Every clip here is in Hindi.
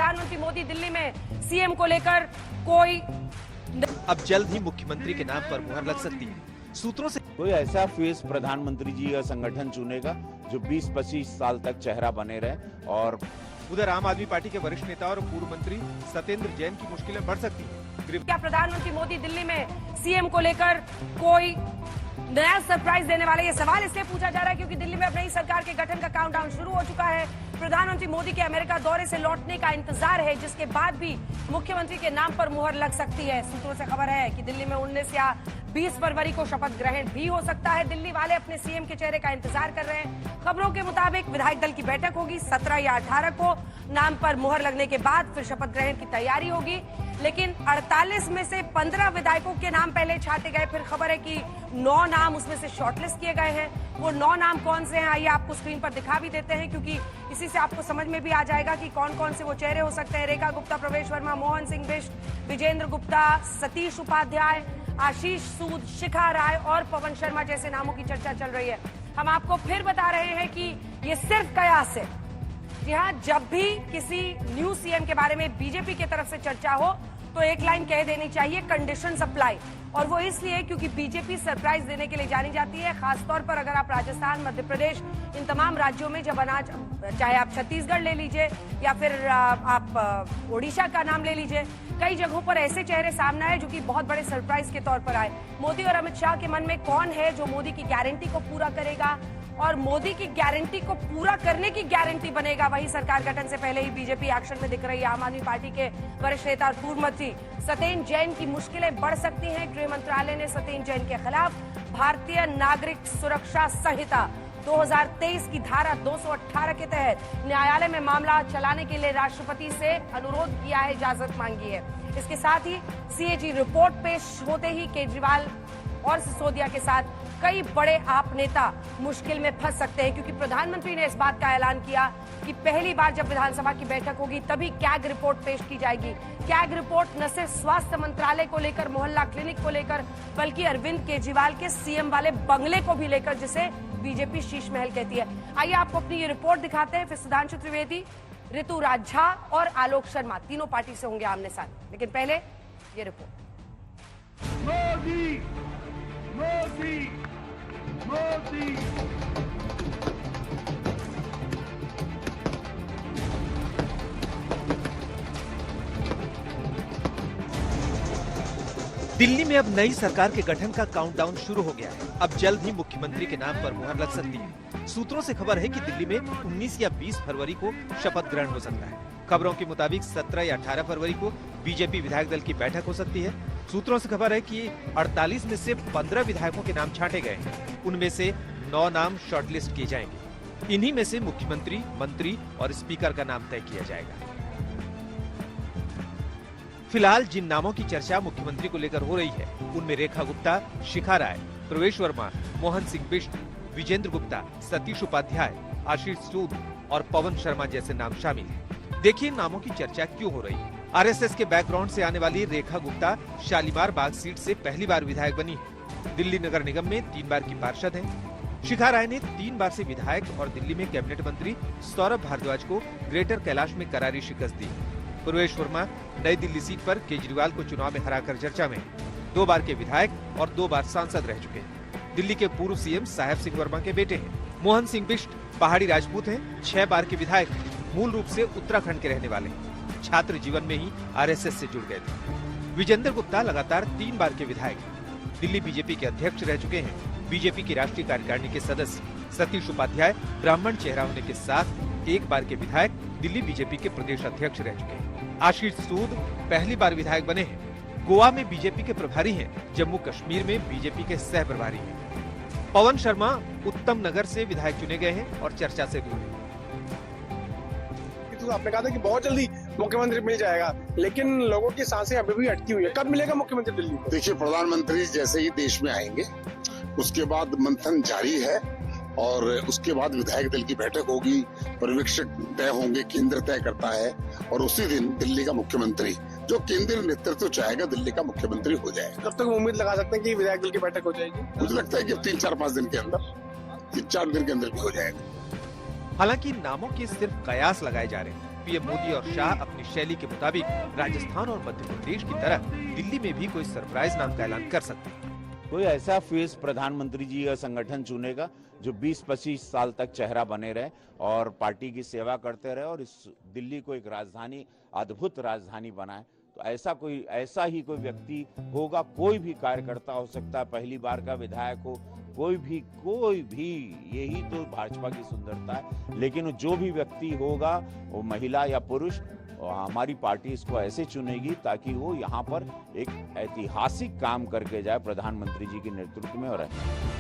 प्रधानमंत्री मोदी दिल्ली में सीएम को लेकर कोई अब जल्द ही मुख्यमंत्री के नाम पर मुहर लग सकती है। सूत्रों से कोई ऐसा फेस प्रधानमंत्री जी का संगठन चुनेगा जो 20-25 साल तक चेहरा बने रहे। और उधर आम आदमी पार्टी के वरिष्ठ नेता और पूर्व मंत्री सत्येंद्र जैन की मुश्किलें बढ़ सकती हैं। क्या प्रधानमंत्री मोदी दिल्ली में सीएम को लेकर कोई नया सरप्राइज देने वाले? ये सवाल इसलिए पूछा जा रहा है क्योंकि दिल्ली में अब नई सरकार के गठन का काउंटडाउन शुरू हो चुका है। प्रधानमंत्री मोदी के अमेरिका दौरे से लौटने का इंतजार है, जिसके बाद भी मुख्यमंत्री के नाम पर मुहर लग सकती है। सूत्रों से खबर है कि दिल्ली में 19 या 20 फरवरी को शपथ ग्रहण भी हो सकता है। दिल्ली वाले अपने सीएम के चेहरे का इंतजार कर रहे हैं। खबरों के मुताबिक विधायक दल की बैठक होगी 17 या 18 को। नाम पर मुहर लगने के बाद फिर शपथ ग्रहण की तैयारी होगी। लेकिन 48 में से 15 विधायकों के नाम पहले छाटे गए। फिर खबर है कि 9 नाम उसमें से शॉर्टलिस्ट किए गए हैं। वो 9 नाम कौन से हैं, आइए आपको स्क्रीन पर दिखा भी देते हैं, क्योंकि इसी से आपको समझ में भी आ जाएगा कि कौन कौन से वो चेहरे हो सकते हैं। रेखा गुप्ता, प्रवेश वर्मा, मोहन सिंह बिष्ट, विजेंद्र गुप्ता, सतीश उपाध्याय, आशीष सूद, शिखा राय और पवन शर्मा जैसे नामों की चर्चा चल रही है। हम आपको फिर बता रहे हैं कि ये सिर्फ कयास है। जी हाँ, जब भी किसी न्यू सीएम के बारे में बीजेपी की तरफ से चर्चा हो तो एक लाइन कह देनी चाहिए, कंडीशन अप्लाई। और वो इसलिए क्योंकि बीजेपी सरप्राइज देने के लिए जानी जाती है। खासतौर पर अगर आप राजस्थान, मध्य प्रदेश, इन तमाम राज्यों में जब अनाज, चाहे आप छत्तीसगढ़ ले लीजिए या फिर आप ओडिशा का नाम ले लीजिए, कई जगहों पर ऐसे चेहरे सामने आए जो कि बहुत बड़े सरप्राइज के तौर पर आए। मोदी और अमित शाह के मन में कौन है जो मोदी की गारंटी को पूरा करेगा और मोदी की गारंटी को पूरा करने की गारंटी बनेगा? वही सरकार गठन से पहले ही बीजेपी एक्शन में दिख रही है। आम आदमी पार्टी के वरिष्ठ नेता और पूर्व मंत्री सत्येंद्र जैन की मुश्किलें बढ़ सकती हैं। गृह मंत्रालय ने सत्येंद्र जैन के खिलाफ भारतीय नागरिक सुरक्षा संहिता 2023 की धारा 218 के तहत न्यायालय में मामला चलाने के लिए राष्ट्रपति से अनुरोध किया है, इजाजत मांगी है। इसके साथ ही सीएजी रिपोर्ट पेश होते ही केजरीवाल और सिसोदिया के साथ कई बड़े आप नेता मुश्किल में फंस सकते हैं, क्योंकि प्रधानमंत्री ने इस बात का ऐलान किया कि पहली बार जब विधानसभा की बैठक होगी तभी कैग रिपोर्ट पेश की जाएगी। कैग रिपोर्ट न सिर्फ स्वास्थ्य मंत्रालय को लेकर, मोहल्ला क्लिनिक को लेकर, बल्कि अरविंद केजरीवाल के सीएम वाले बंगले को भी लेकर, जिसे बीजेपी शीश महल कहती है। आइए आपको अपनी ये रिपोर्ट दिखाते हैं। फिर सुधांशु त्रिवेदी, ऋतु राज झा और आलोक शर्मा तीनों पार्टी से होंगे आमने सामने। लेकिन पहले ये रिपोर्ट। मोदी मोदी मोदी दिल्ली में अब नई सरकार के गठन का काउंटडाउन शुरू हो गया है। अब जल्द ही मुख्यमंत्री के नाम पर मुहर लग सकती है। सूत्रों से खबर है कि दिल्ली में 19 या 20 फरवरी को शपथ ग्रहण हो सकता है। खबरों के मुताबिक 17 या 18 फरवरी को बीजेपी विधायक दल की बैठक हो सकती है। सूत्रों से खबर है कि 48 में से 15 विधायकों के नाम छांटे गए हैं। उनमें से 9 नाम शॉर्टलिस्ट किए जाएंगे। इन्हीं में से मुख्यमंत्री, मंत्री और स्पीकर का नाम तय किया जाएगा। फिलहाल जिन नामों की चर्चा मुख्यमंत्री को लेकर हो रही है, उनमें रेखा गुप्ता, शिखा राय, प्रवेश वर्मा, मोहन सिंह बिष्ट, विजेंद्र गुप्ता, सतीश उपाध्याय, आशीष सूद और पवन शर्मा जैसे नाम शामिल हैं। देखिए नामों की चर्चा क्यों हो रही है। आरएसएस के बैकग्राउंड से आने वाली रेखा गुप्ता शालीमार बाग सीट से पहली बार विधायक बनी है। दिल्ली नगर निगम में 3 बार की पार्षद हैं। शिखा राय ने 3 बार से विधायक और दिल्ली में कैबिनेट मंत्री सौरभ भारद्वाज को ग्रेटर कैलाश में करारी शिकस्त दी। प्रवेश वर्मा नई दिल्ली सीट पर केजरीवाल को चुनाव में हराकर चर्चा में 2 बार के विधायक और 2 बार सांसद रह चुके हैं। दिल्ली के पूर्व सीएम साहेब सिंह वर्मा के बेटे हैं। मोहन सिंह बिष्ट पहाड़ी राजपूत हैं, 6 बार के विधायक, मूल रूप से उत्तराखंड के रहने वाले, छात्र जीवन में ही आरएसएस से जुड़ गए थे। विजेंद्र गुप्ता लगातार 3 बार के विधायक, दिल्ली बीजेपी के अध्यक्ष रह चुके हैं। बीजेपी की राष्ट्रीय कार्यकारिणी के सदस्य सतीश उपाध्याय ब्राह्मण चेहरा होने के साथ 1 बार के विधायक, दिल्ली बीजेपी के प्रदेश अध्यक्ष रह चुके हैं। आशीष सूद पहली बार विधायक बने हैं। गोवा में बीजेपी के प्रभारी हैं, जम्मू कश्मीर में बीजेपी के सह प्रभारी हैं। पवन शर्मा उत्तम नगर से विधायक चुने गए हैं और चर्चा से दूर हैं। तो आपने कहा था कि बहुत जल्दी मुख्यमंत्री मिल जाएगा, लेकिन लोगों की सांसें अभी भी अटकी हुई है। कब मिलेगा मुख्यमंत्री दिल्ली को? देखिए, प्रधानमंत्री जैसे ही देश में आएंगे उसके बाद मंथन जारी है और उसके बाद विधायक दल की बैठक होगी, पर्यवेक्षक तय होंगे, केंद्र तय करता है और उसी दिन दिल्ली का मुख्यमंत्री, जो केंद्रीय नेतृत्व चाहेगा, दिल्ली का मुख्यमंत्री हो जाएगा। कब तक उम्मीद लगा सकते हैं कि विधायक दल की बैठक हो जाएगी? मुझे लगता है कि 3-4-5 दिन के अंदर, 3-4 दिन के अंदर भी हो जाएगा। हालांकि नामों के सिर्फ कयास लगाए जा रहे हैं। पीएम मोदी और शाह अपनी शैली के मुताबिक राजस्थान और मध्य प्रदेश की तरह दिल्ली में भी कोई सरप्राइज नाम का ऐलान कर सकते हैं। कोई ऐसा फेस प्रधानमंत्री जी का संगठन चुनेगा जो 20-25 साल तक चेहरा बने रहे और पार्टी की सेवा करते रहे और इस दिल्ली को एक राजधानी, अद्भुत राजधानी बनाए। तो ऐसा ही कोई व्यक्ति होगा, कोई भी कार्यकर्ता हो सकता है, पहली बार का विधायक हो, कोई भी, यही तो भाजपा की सुंदरता है। लेकिन जो भी व्यक्ति होगा, वो महिला या पुरुष, हमारी पार्टी इसको ऐसे चुनेगी ताकि वो यहाँ पर एक ऐतिहासिक काम करके जाए प्रधानमंत्री जी के नेतृत्व में। और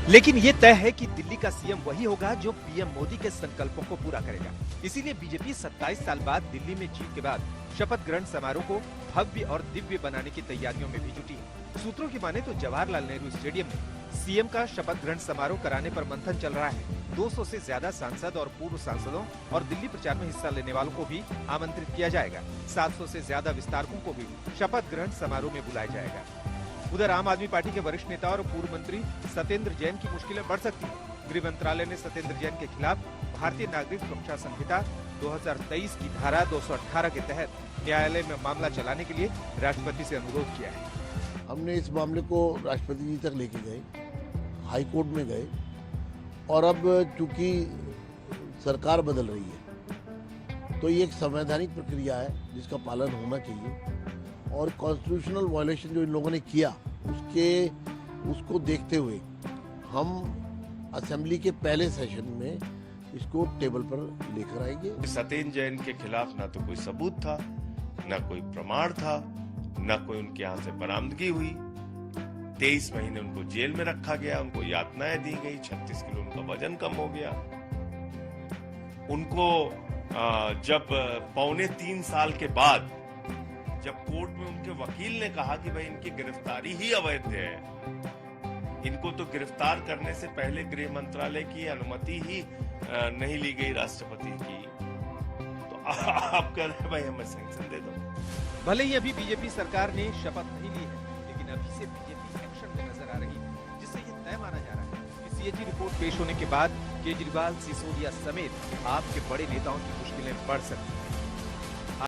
लेकिन ये तय है कि दिल्ली का सीएम वही होगा जो पीएम मोदी के संकल्पों को पूरा करेगा। इसीलिए बीजेपी 27 साल बाद दिल्ली में जीत के बाद शपथ ग्रहण समारोह को भव्य और दिव्य बनाने की तैयारियों में भी जुटी है। सूत्रों की माने तो जवाहरलाल नेहरू स्टेडियम में सीएम का शपथ ग्रहण समारोह कराने पर मंथन चल रहा है। 200 से ज्यादा सांसद और पूर्व सांसदों और दिल्ली प्रचार में हिस्सा लेने वालों को भी आमंत्रित किया जाएगा। 700 से ज्यादा विस्तारकों को भी शपथ ग्रहण समारोह में बुलाया जाएगा। उधर आम आदमी पार्टी के वरिष्ठ नेता और पूर्व मंत्री सत्येंद्र जैन की मुश्किलें बढ़ सकती हैं। गृह मंत्रालय ने सत्येंद्र जैन के खिलाफ भारतीय नागरिक सुरक्षा संहिता 2023 की धारा 218 के तहत न्यायालय में मामला चलाने के लिए राष्ट्रपति से अनुरोध किया है। हमने इस मामले को राष्ट्रपति जी तक लेके गए, हाई कोर्ट में गए, और अब चूंकि सरकार बदल रही है तो ये एक संवैधानिक प्रक्रिया है जिसका पालन होना चाहिए। और कॉन्स्टिट्यूशनल वायलेशन जो इन लोगों ने किया उसको देखते हुए हम असेंबली के पहले सेशन में इसको टेबल पर लेकर आएंगे। सत्येंद्र जैन के खिलाफ ना तो कोई सबूत था, ना कोई प्रमाण था, ना कोई उनके यहाँ से बरामदगी हुई। 23 महीने उनको जेल में रखा गया, उनको यातनाएं दी गई, 36 किलो उनका वजन कम हो गया। उनको जब 2.25 साल के बाद जब कोर्ट में उनके वकील ने कहा कि भाई इनकी गिरफ्तारी ही अवैध है, इनको तो गिरफ्तार करने से पहले गृह मंत्रालय की अनुमति ही नहीं ली गई राष्ट्रपति की, तो आप कह रहे हैं भाई हमें सैंक्शन दे दो। भले ही अभी बीजेपी सरकार ने शपथ नहीं ली है, लेकिन अभी से बीजेपी एक्शन में नजर आ रही है, जिससे ये तय माना जा रहा है कि सीएजी रिपोर्ट पेश होने के बाद केजरीवाल, सिसोदिया समेत आप के बड़े नेताओं की मुश्किलें बढ़ सकती हैं।